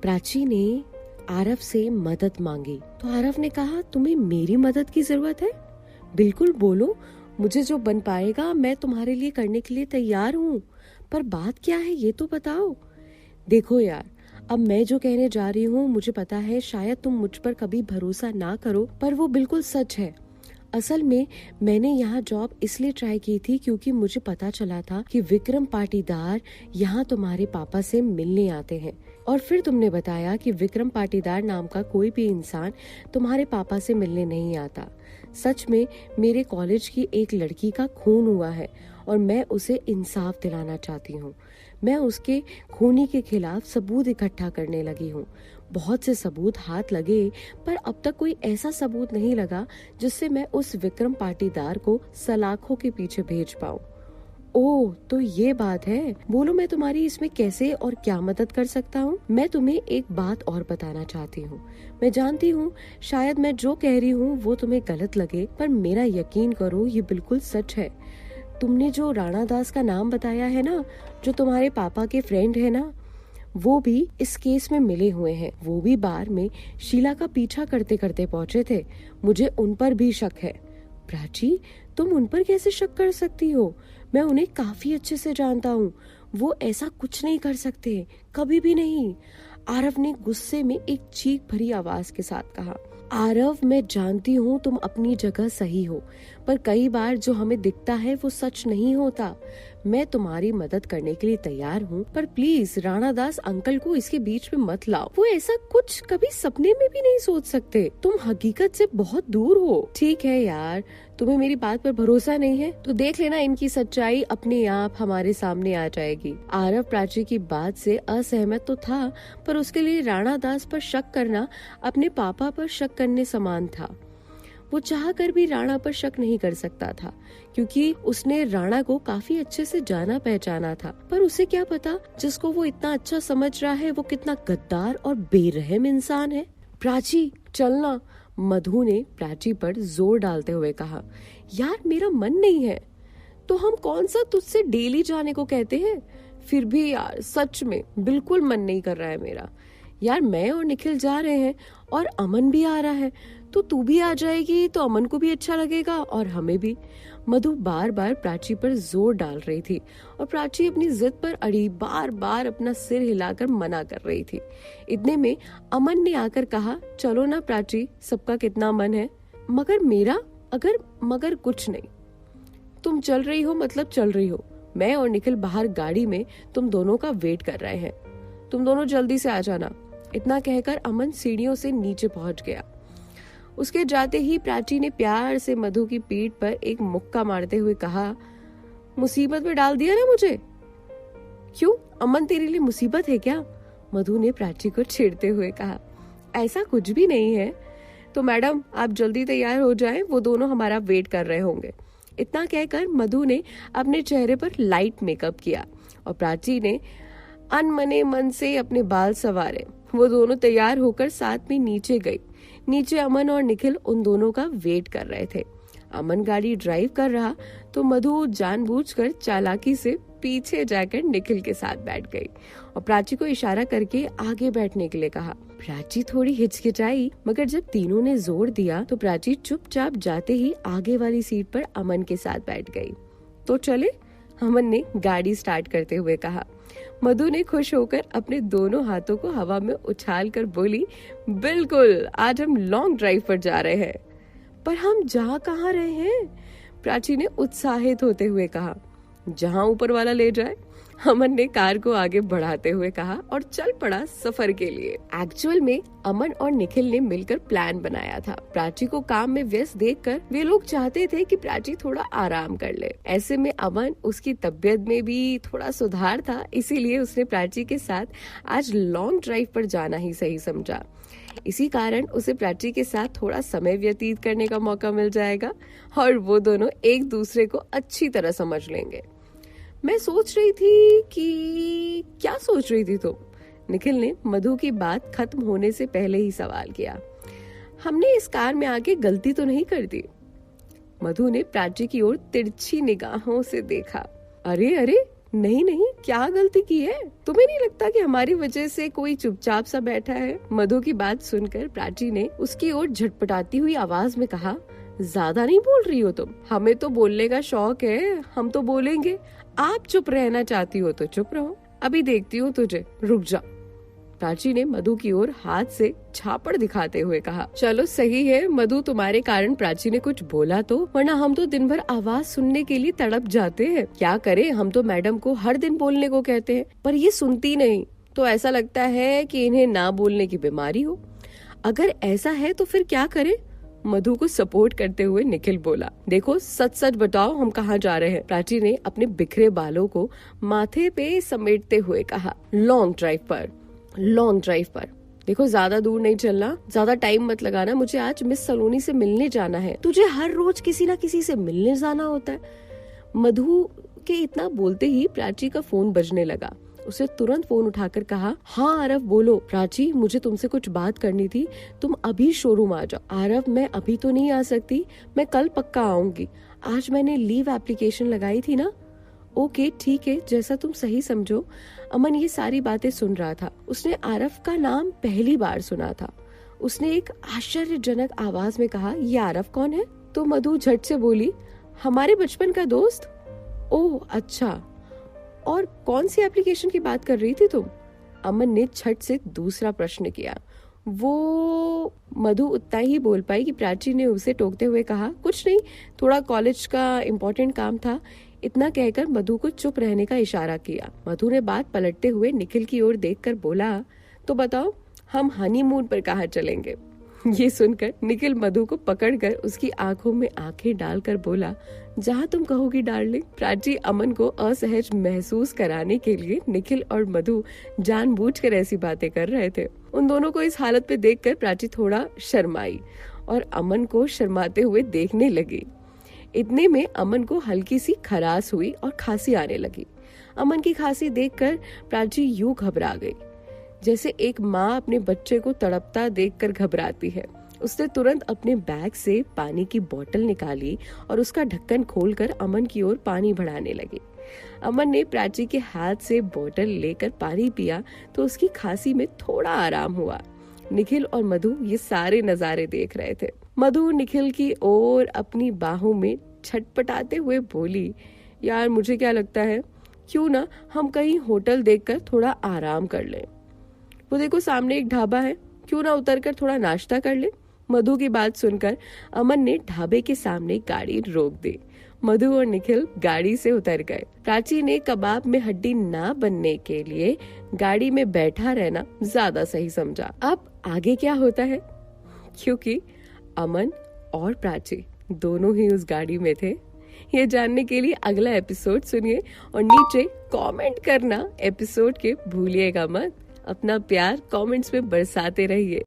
प्राची ने आरव से मदद मांगी तो आरव ने कहा, तुम्हें मेरी मदद की जरूरत है? बिल्कुल बोलो, मुझे जो बन पाएगा मैं तुम्हारे लिए करने के लिए तैयार हूँ, पर बात क्या है ये तो बताओ। देखो यार, अब मैं जो कहने जा रही हूँ मुझे पता है शायद तुम मुझ पर कभी भरोसा ना करो, पर वो बिल्कुल सच है। असल में मैंने यहाँ जॉब इसलिए ट्राई की थी क्योंकि मुझे पता चला था कि विक्रम पाटीदार यहाँ तुम्हारे पापा से मिलने आते हैं, और फिर तुमने बताया कि विक्रम पाटीदार नाम का कोई भी इंसान तुम्हारे पापा से मिलने नहीं आता। सच में मेरे कॉलेज की एक लड़की का खून हुआ है और मैं उसे इंसाफ दिलाना चाहती हूँ। मैं उसके खूनी के खिलाफ सबूत इकट्ठा करने लगी हूँ। बहुत से सबूत हाथ लगे, पर अब तक कोई ऐसा सबूत नहीं लगा जिससे मैं उस विक्रम पाटीदार को सलाखों के पीछे भेज पाऊँ। ओह, तो ये बात है। बोलो, मैं तुम्हारी इसमें कैसे और क्या मदद कर सकता हूँ? मैं तुम्हें एक बात और बताना चाहती हूँ। मैं जानती हूँ शायद मैं जो कह रही हूँ वो तुम्हें गलत लगे, पर मेरा यकीन करो ये बिल्कुल सच है। तुमने जो राणा दास का नाम बताया है ना, जो तुम्हारे पापा के फ्रेंड है ना, वो भी इस केस में मिले हुए हैं। वो भी बार में शीला का पीछा करते करते पहुंचे थे। मुझे उन पर भी शक है। प्राची, तुम उन पर कैसे शक कर सकती हो? मैं उन्हें काफी अच्छे से जानता हूँ। वो ऐसा कुछ नहीं कर सकते, कभी भी नहीं। आरव ने गुस्से में एक चीख भरी आवाज के साथ कहा। आरव, मैं जानती हूँ तुम अपनी जगह सही हो, पर कई बार जो हमें दिखता है वो सच नहीं होता। मैं तुम्हारी मदद करने के लिए तैयार हूँ, पर प्लीज राणा दास अंकल को इसके बीच में मत लाओ। वो ऐसा कुछ कभी सपने में भी नहीं सोच सकते। तुम हकीकत से बहुत दूर हो। ठीक है यार, तुम्हें मेरी बात पर भरोसा नहीं है तो देख लेना, इनकी सच्चाई अपने आप हमारे सामने आ जाएगी। आरव प्राची की बात से असहमत तो था, पर उसके लिए राणा दास पर शक करना अपने पापा पर शक करने समान था। वो चाह कर भी राणा पर शक नहीं कर सकता था, क्योंकि उसने राणा को काफी अच्छे से जाना पहचाना था। पर उसे क्या पता, जिसको वो इतना अच्छा समझ रहा है वो कितना गद्दार और बेरहम इंसान है। प्राची, चलना, मधु ने प्राची पर जोर डालते हुए कहा। यार, मेरा मन नहीं है। तो हम कौन सा तुझसे डेली जाने को कहते हैं? फिर भी यार, सच में बिल्कुल मन नहीं कर रहा है मेरा। यार, मैं और निखिल जा रहे हैं और अमन भी आ रहा है, तो तू भी आ जाएगी तो अमन को भी अच्छा लगेगा और हमें भी। मधु बार बार प्राची पर जोर डाल रही थी और प्राची अपनी जिद पर अड़ी बार बार अपना सिर हिलाकर मना कर रही थी। इतने में अमन ने आकर कहा, चलो ना प्राची, सबका कितना मन है, मगर मेरा मगर कुछ नहीं। तुम चल रही हो मतलब चल रही हो। मैं और निखिल बाहर गाड़ी में तुम दोनों का वेट कर रहे हैं। तुम दोनों जल्दी से आ जाना। इतना कहकर अमन सीढ़ियों से नीचे पहुंच गया। उसके जाते ही प्राची ने प्यार से मधु की पीठ पर एक मुक्का मारते हुए कहा, मुसीबत में डाल दिया ना मुझे। क्यों, अमन तेरे लिए मुसीबत है क्या? मधु ने प्राची को छेड़ते हुए कहा। ऐसा कुछ भी नहीं है। तो मैडम, आप जल्दी तैयार हो जाएं, वो दोनों हमारा वेट कर रहे होंगे। इतना कहकर मधु ने अपने चेहरे पर लाइट मेकअप किया और प्राची ने अनमने मन से अपने बाल संवारे। वो दोनों तैयार होकर साथ में नीचे गई। नीचे अमन और निखिल उन दोनों का वेट कर रहे थे। अमन गाड़ी ड्राइव कर रहा तो मधु जानबूझकर चालाकी से पीछे जाकर निखिल के साथ बैठ गई और प्राची को इशारा करके आगे बैठने के लिए कहा। प्राची थोड़ी हिचकिचाई, मगर जब तीनों ने जोर दिया तो प्राची चुपचाप जाते ही आगे वाली सीट पर अमन के साथ बैठ गई। तो चले, अमन ने गाड़ी स्टार्ट करते हुए कहा। मधु ने खुश होकर अपने दोनों हाथों को हवा में उछाल कर बोली, बिल्कुल, आज हम लॉन्ग ड्राइव पर जा रहे हैं। पर हम जा कहाँ रहे हैं? प्राची ने उत्साहित होते हुए कहा। जहाँ ऊपर वाला ले जाए, अमन ने कार को आगे बढ़ाते हुए कहा और चल पड़ा सफर के लिए। एक्चुअल में अमन और निखिल ने मिलकर प्लान बनाया था। प्राची को काम में व्यस्त देखकर वे लोग चाहते थे कि प्राची थोड़ा आराम कर ले। ऐसे में अमन, उसकी तबीयत में भी थोड़ा सुधार था, इसीलिए उसने प्राची के साथ आज लॉन्ग ड्राइव पर जाना ही सही समझा। इसी कारण उसे प्राची के साथ थोड़ा समय व्यतीत करने का मौका मिल जाएगा और वो दोनों एक दूसरे को अच्छी तरह समझ लेंगे। मैं सोच रही थी कि क्या सोच रही थी तुम? निखिल ने मधु की बात खत्म होने से पहले ही सवाल किया। हमने इस कार में आके गलती तो नहीं कर दी? मधु ने प्राची की ओर तिरछी निगाहों से देखा। अरे अरे नहीं नहीं, क्या गलती की है? तुम्हें नहीं लगता कि हमारी वजह से कोई चुपचाप सा बैठा है? मधु की बात सुनकर प्राची ने उसकी ओर झटपटाती हुई आवाज में कहा, ज्यादा नहीं बोल रही हो तुम? हमें तो बोलने का शौक है, हम तो बोलेंगे। आप चुप रहना चाहती हो तो चुप रहो, अभी देखती हूँ तुझे, रुक जा। प्राची ने मधु की ओर हाथ से छापड़ दिखाते हुए कहा। चलो सही है मधु, तुम्हारे कारण प्राची ने कुछ बोला तो, वरना हम तो दिन भर आवाज सुनने के लिए तड़प जाते हैं। क्या करें, हम तो मैडम को हर दिन बोलने को कहते हैं, पर ये सुनती नहीं, तो ऐसा लगता है कि इन्हें ना बोलने की बीमारी हो। अगर ऐसा है तो फिर क्या करें? मधु को सपोर्ट करते हुए निखिल बोला। देखो सच सच बताओ, हम कहाँ जा रहे हैं? प्राची ने अपने बिखरे बालों को माथे पे समेटते हुए कहा। लॉन्ग ड्राइव पर। देखो ज्यादा दूर नहीं चलना, ज्यादा टाइम मत लगाना, मुझे आज मिस सलोनी से मिलने जाना है। तुझे हर रोज किसी ना किसी से मिलने जाना होता है। मधु के इतना बोलते ही प्राची का फोन बजने लगा। उसे तुरंत फोन उठाकर कहा, हाँ आरव बोलो। प्राची, मुझे तुमसे कुछ बात करनी थी, तुम अभी शोरूम आ जाओ। आरव, मैं अभी तो नहीं आ सकती, मैं कल पक्का आऊंगी। आज मैंने लीव एप्लीकेशन लगाई थी ना। ओके ठीक है, जैसा तुम सही समझो। अमन ये सारी बातें सुन रहा था। उसने आरव का नाम पहली बार सुना था। उसने एक आश्चर्यजनक आवाज में कहा, ये आरव कौन है? तो मधु झट से बोली, हमारे बचपन का दोस्त। ओह अच्छा, और कौन सी एप्लीकेशन की बात कर रही थी तुम? अमन ने झट से दूसरा प्रश्न किया। वो मधु उतना ही बोल पाई कि प्राची ने उसे टोकते हुए कहा, कुछ नहीं, थोड़ा कॉलेज का इम्पोर्टेंट काम था। इतना कहकर मधु को चुप रहने का इशारा किया। मधु ने बात पलटते हुए निखिल की ओर देखकर बोला, तो बताओ हम हनीमून पर कहाँ चलेंगे? ये सुनकर निखिल मधु को पकड़कर उसकी आंखों में आंखें डालकर बोला, जहाँ तुम कहोगी डार्लिंग। प्राची अमन को असहज महसूस कराने के लिए निखिल और मधु जानबूझकर ऐसी बातें कर रहे थे। उन दोनों को इस हालत पे देखकर प्राची थोड़ा शर्माई और अमन को शर्माते हुए देखने लगी। इतने में अमन को हल्की सी खराश हुई और खांसी आने लगी। अमन की खांसी देखकर प्राची यूं घबरा गई जैसे एक माँ अपने बच्चे को तड़पता देखकर घबराती है। उसने तुरंत अपने बैग से पानी की बोतल निकाली और उसका ढक्कन खोलकर अमन की ओर पानी बढ़ाने लगी। अमन ने प्राची के हाथ से बोतल लेकर पानी पिया तो उसकी खांसी में थोड़ा आराम हुआ। निखिल और मधु ये सारे नजारे देख रहे थे। मधु निखिल की ओर अपनी बाहों में छटपटाते हुए बोली, यार मुझे क्या लगता है, क्यों ना हम कहीं होटल देखकर थोड़ा आराम कर लें। वो देखो सामने एक ढाबा है, क्यों ना उतरकर थोड़ा नाश्ता कर ले। मधु की बात सुनकर अमन ने ढाबे के सामने गाड़ी रोक दी। मधु और निखिल गाड़ी से उतर गए। प्राची ने कबाब में हड्डी ना बनने के लिए गाड़ी में बैठा रहना ज्यादा सही समझा। अब आगे क्या होता है, क्योंकि अमन और प्राची दोनों ही उस गाड़ी में थे, ये जानने के लिए अगला एपिसोड सुनिए और नीचे कमेंट करना एपिसोड के भूलिएगा मत। अपना प्यार कमेंट्स में बरसाते रहिए।